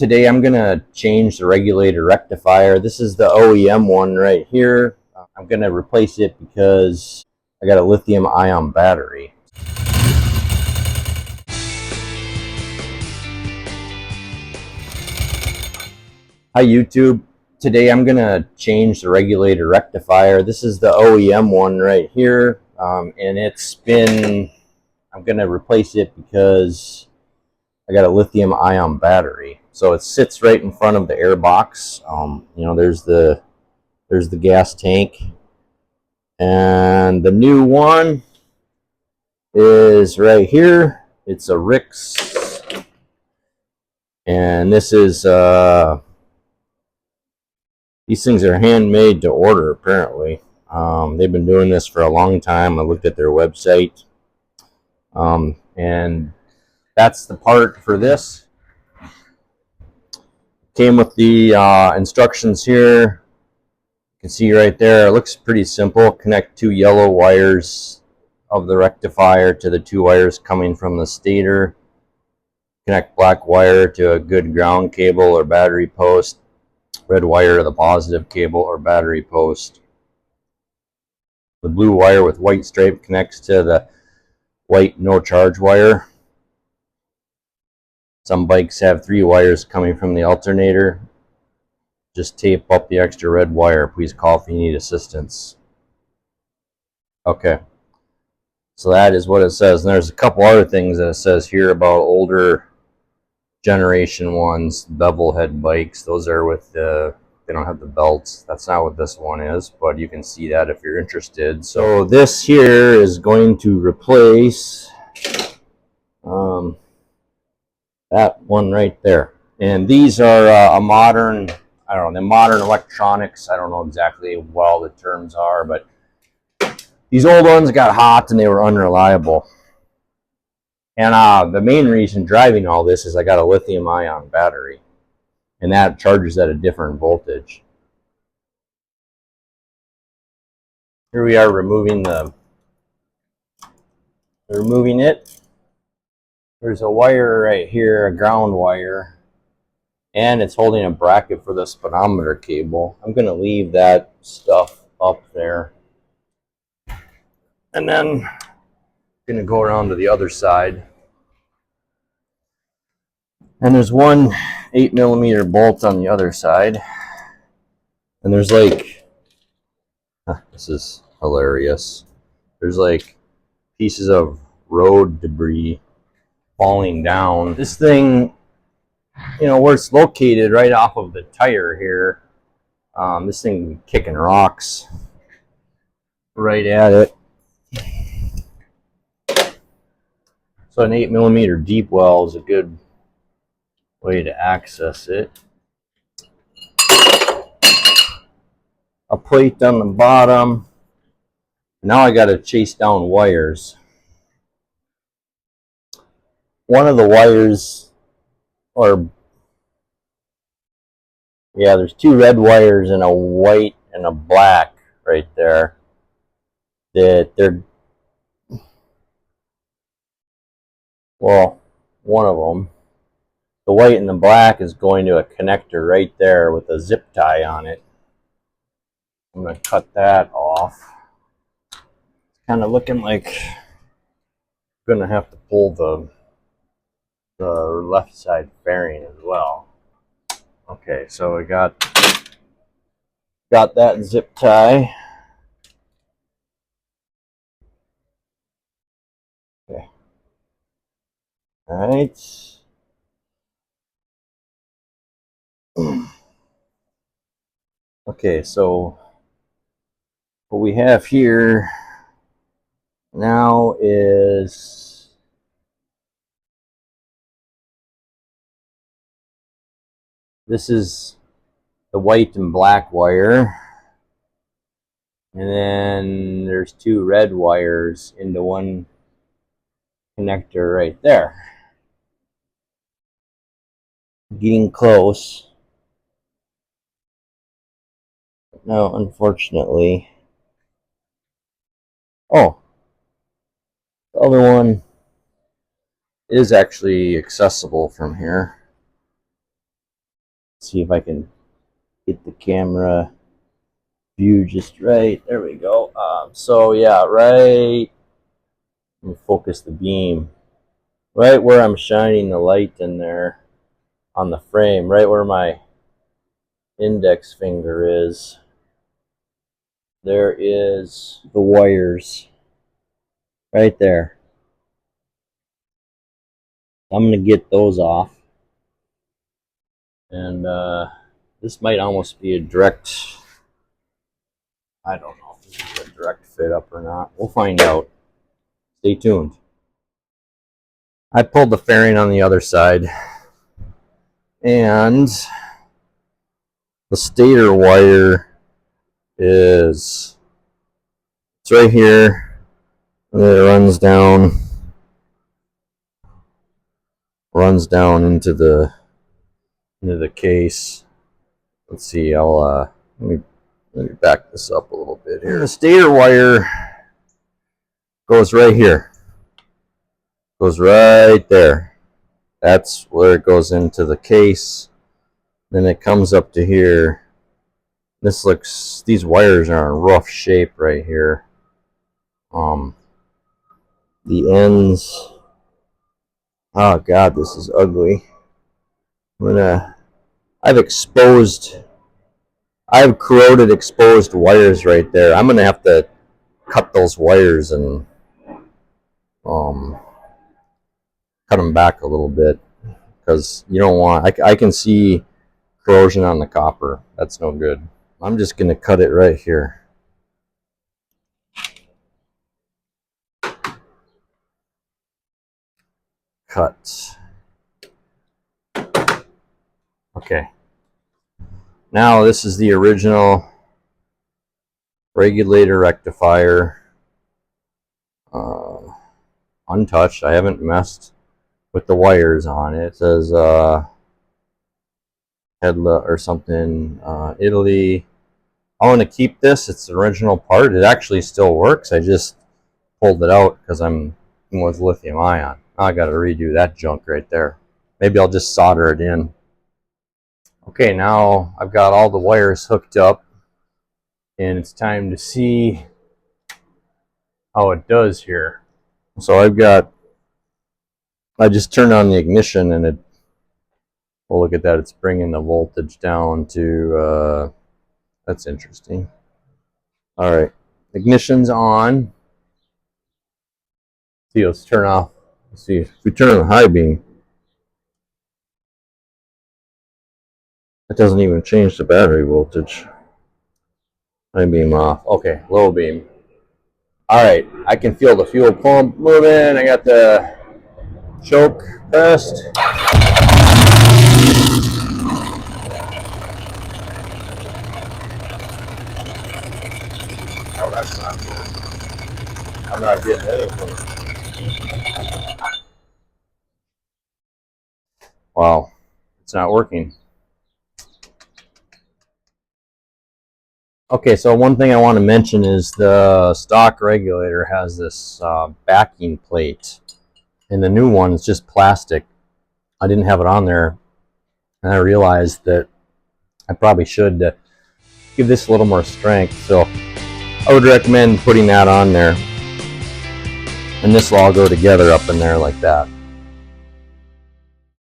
Today I'm going to change the regulator rectifier. This is the OEM one right here. I'm going to replace it because I got a lithium ion battery. Hi YouTube. Today I'm going to change the regulator rectifier. This is the OEM one right here. I'm going to replace it because I got a lithium ion battery. So it sits right in front of the air box. There's the gas tank. And the new one is right here. It's a Rix. And this is, these things are handmade to order apparently. They've been doing this for a long time. I looked at their website. And that's the part for this. Came with the instructions here. You can see right there, it looks pretty simple. Connect two yellow wires of the rectifier to the two wires coming from the stator. Connect black wire to a good ground cable or battery post. Red wire to the positive cable or battery post. The blue wire with white stripe connects to the white no charge wire. Some bikes have 3 wires coming from the alternator. Just tape up the extra red wire. Please call if you need assistance. Okay. So that is what it says. And there's a couple other things that it says here about older generation ones, bevel head bikes. Those are with the, they don't have the belts. That's not what this one is, but you can see that if you're interested. So this here is going to replace that one right there. And these are a modern, I don't know, the modern electronics. I don't know exactly what all the terms are, but these old ones got hot and they were unreliable. And the main reason driving all this is I got a lithium ion battery, and that charges at a different voltage. Here we are removing it. There's a wire right here, a ground wire, and it's holding a bracket for the speedometer cable. I'm going to leave that stuff up there. And then I'm going to go around to the other side. And there's one 8mm bolt on the other side. And there's like, this is hilarious. There's like pieces of road debris falling down. This thing, you know, where it's located right off of the tire here, this thing kicking rocks right at it. So an 8mm deep well is a good way to access it. A plate on the bottom. Now I got to chase down wires. One of the wires, there's 2 red wires and a white and a black right there. One of them, the white and the black, is going to a connector right there with a zip tie on it. I'm going to cut that off. It's kind of looking like I'm going to have to pull the left side fairing as well. Okay, so we got that zip tie. Okay. All right. Okay, so what we have here now is this is the white and black wire, and then there's 2 red wires into one connector right there. Getting close. No, unfortunately. Oh, the other one is actually accessible from here. See if I can get the camera view just right. There we go. So yeah, right. Let me focus the beam. Right where I'm shining the light in there on the frame, right where my index finger is, there is the wires right there. I'm going to get those off. And this might almost be a direct, I don't know if this is a direct fit up or not. We'll find out. Stay tuned. I pulled the fairing on the other side, and the stator wire is, it's right here, and then it runs down into the case. Let's see, I'll let me back this up a little bit here. The stator wire goes right here. Goes right there. That's where it goes into the case. Then it comes up to here. These wires are in rough shape right here. The ends, oh god, this is ugly. I have corroded exposed wires right there. I'm gonna have to cut those wires and cut them back a little bit, because you don't want, I can see corrosion on the copper. That's no good. I'm just gonna cut it right here. Cut. Okay. Now this is the original regulator rectifier. Untouched. I haven't messed with the wires on it. It says Hedla or something, Italy. I want to keep this. It's the original part. It actually still works. I just pulled it out because I'm with lithium ion. Now I got to redo that junk right there. Maybe I'll just solder it in. Okay, now I've got all the wires hooked up, and it's time to see how it does here. So I just turned on the ignition, and well, look at that, it's bringing the voltage down to, that's interesting. All right, ignition's on. See, let's turn off. Let's see, if we turn on the high beam, it doesn't even change the battery voltage. High beam off. Okay, low beam. All right, I can feel the fuel pump moving. I got the choke pressed. Oh, that's not good. I'm not getting anything. Wow, it's not working. Okay, so one thing I want to mention is the stock regulator has this backing plate, and the new one is just plastic. I didn't have it on there, and I realized that I probably should give this a little more strength. So I would recommend putting that on there, and this will all go together up in there like that.